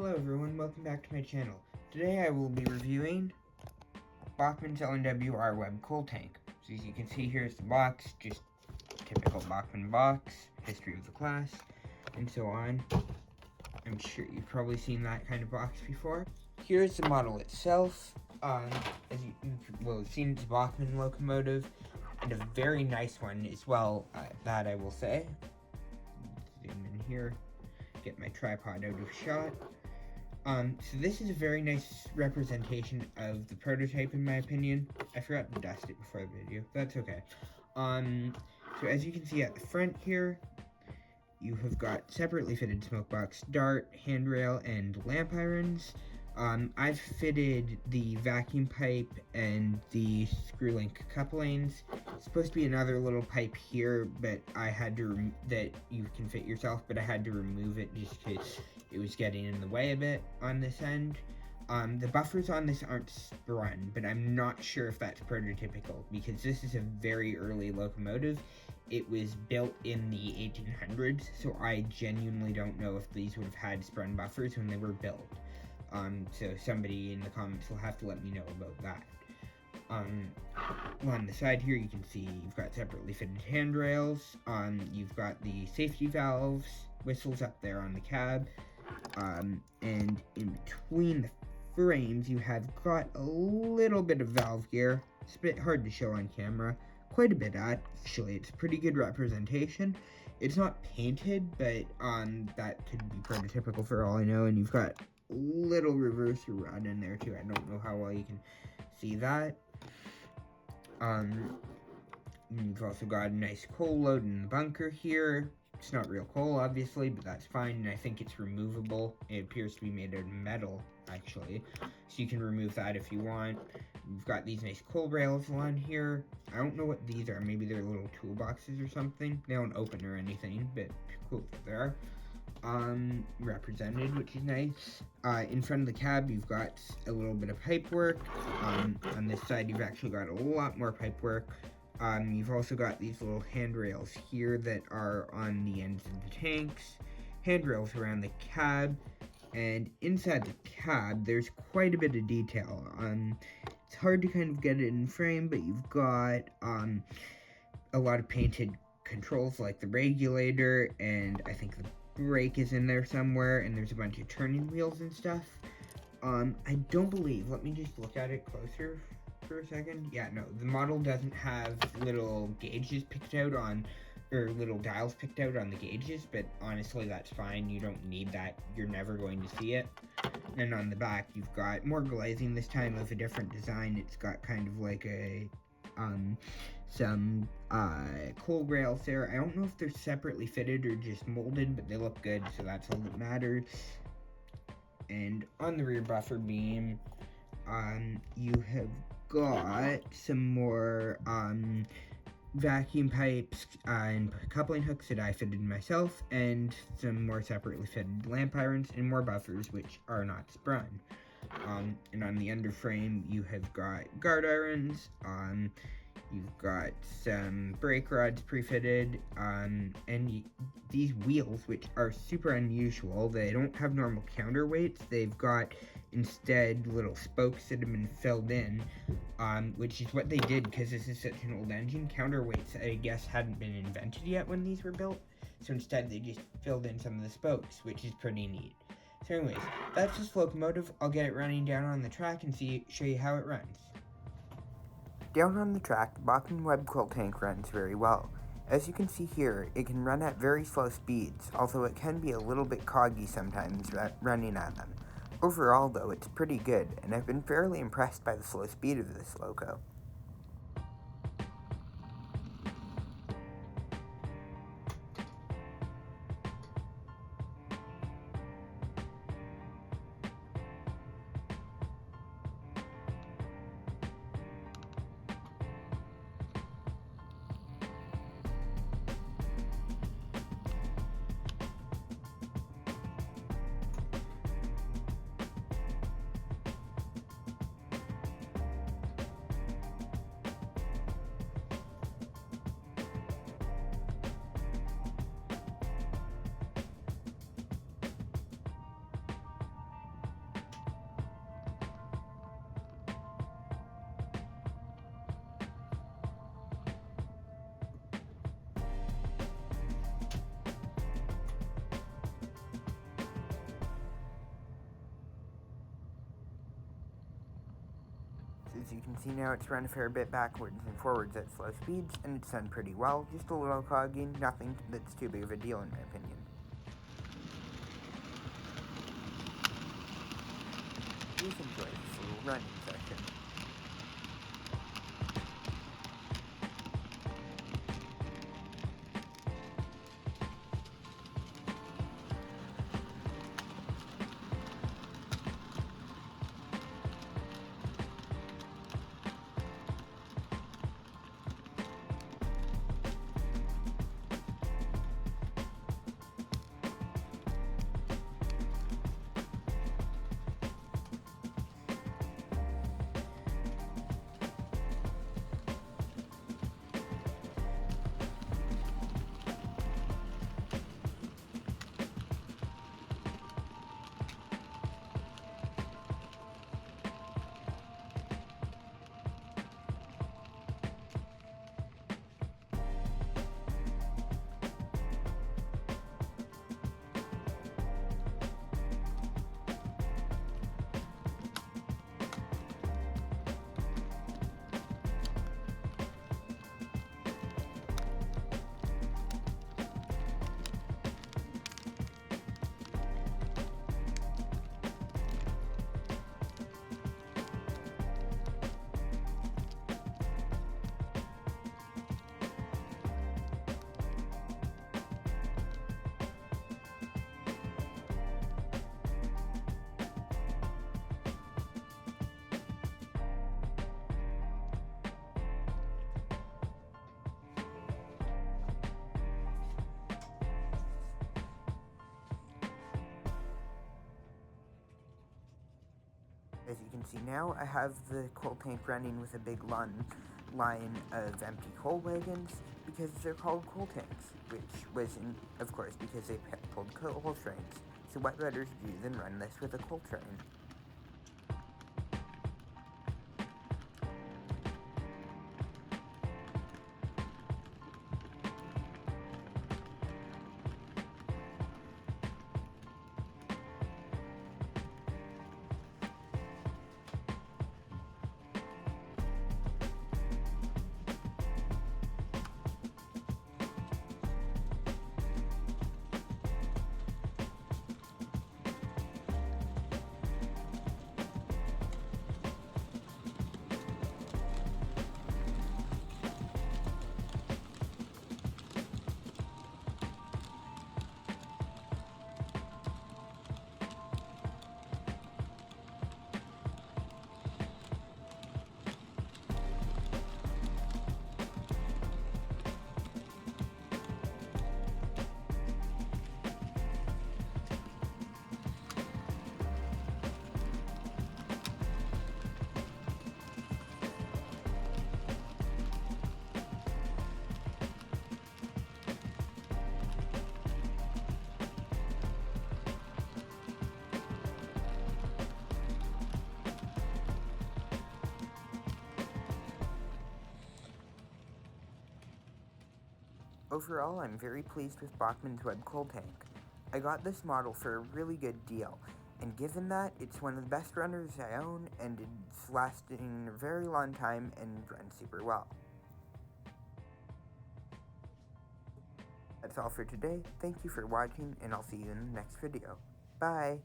Hello everyone, welcome back to my channel. Today I will be reviewing Bachmann's L&WR Webb Coal Tank. So as you can see, here's the box, just typical Bachmann box, history of the class, and so on. I'm sure you've probably seen that kind of box before. Here's the model itself. As you will have seen, it's a Bachmann locomotive, and a very nice one as well, that I will say. Zoom in here, get my tripod out of shot. So this is a very nice representation of the prototype in my opinion. I forgot to dust it before the video, that's okay. So as you can see at the front here, you have got separately fitted smoke box, dart, handrail, and lamp irons. I've fitted the vacuum pipe and the screw link couplings. It's supposed to be another little pipe here, but I had to that you can fit yourself, but I had to remove it just because it was getting in the way a bit on this end. The buffers on this aren't sprung, but I'm not sure if that's prototypical because this is a very early locomotive. It was built in the 1800s, so I genuinely don't know if these would have had sprung buffers when they were built. So somebody in the comments will have to let me know about that. On the side here, you can see you've got separately fitted handrails. You've got the safety valves, whistles up there on the cab. And in between the frames, you have got a little bit of valve gear. It's a bit hard to show on camera. Quite a bit, actually. It's a pretty good representation. It's not painted, but that could be prototypical for all I know. And you've got little reverser rod in there too. I don't know how well you can see that. You've also got a nice coal load in the bunker here. It's not real coal, obviously, but that's fine, and I think it's removable. It appears to be made out of metal, actually, so you can remove that if you want. You've got these nice coal rails along here. I don't know what these are. Maybe they're little toolboxes or something. They don't open or anything, but cool that they are. Represented, which is nice. In front of the cab, you've got a little bit of pipe work. On this side, you've actually got a lot more pipe work. You've also got these little handrails here that are on the ends of the tanks, handrails around the cab, and inside the cab, there's quite a bit of detail. It's hard to kind of get it in frame, but you've got a lot of painted controls like the regulator, and I think the brake is in there somewhere, and there's a bunch of turning wheels and stuff. I don't believe, let me just look at it closer for a second. Yeah, no, the model doesn't have little gauges picked out on, or little dials picked out on the gauges, but honestly, that's fine. You don't need that. You're never going to see it. And on the back, you've got more glazing, this time of a different design. It's got kind of like a, some coal rails there. I don't know if they're separately fitted or just molded, but they look good, so that's all that matters. And on the rear buffer beam, you have got some more vacuum pipes and coupling hooks that I fitted myself, and some more separately fitted lamp irons and more buffers which are not sprung. And on the underframe, you have got guard irons, you've got some brake rods pre-fitted, and these wheels, which are super unusual. They don't have normal counterweights. They've got instead little spokes that have been filled in, which is what they did because this is such an old engine. Counterweights, I guess, hadn't been invented yet when these were built, so instead they just filled in some of the spokes, which is pretty neat. So anyways, that's this locomotive. I'll get it running down on the track and show you how it runs. Down on the track, the Bachmann Webb Coal Tank runs very well. As you can see here, it can run at very slow speeds, although it can be a little bit coggy sometimes running at them. Overall though, it's pretty good, and I've been fairly impressed by the slow speed of this loco. As you can see now, it's run a fair bit backwards and forwards at slow speeds, and it's done pretty well. Just a little clogging, nothing that's too big of a deal in my opinion. Please enjoy this little running session. As you can see now, I have the coal tank running with a big line of empty coal wagons because they're called coal tanks, which was, of course, because they pulled coal trains. So what better to do than run this with a coal train? Overall, I'm very pleased with Bachmann's Webb Coal Tank. I got this model for a really good deal, and given that, it's one of the best runners I own, and it's lasting a very long time and runs super well. That's all for today. Thank you for watching, and I'll see you in the next video. Bye!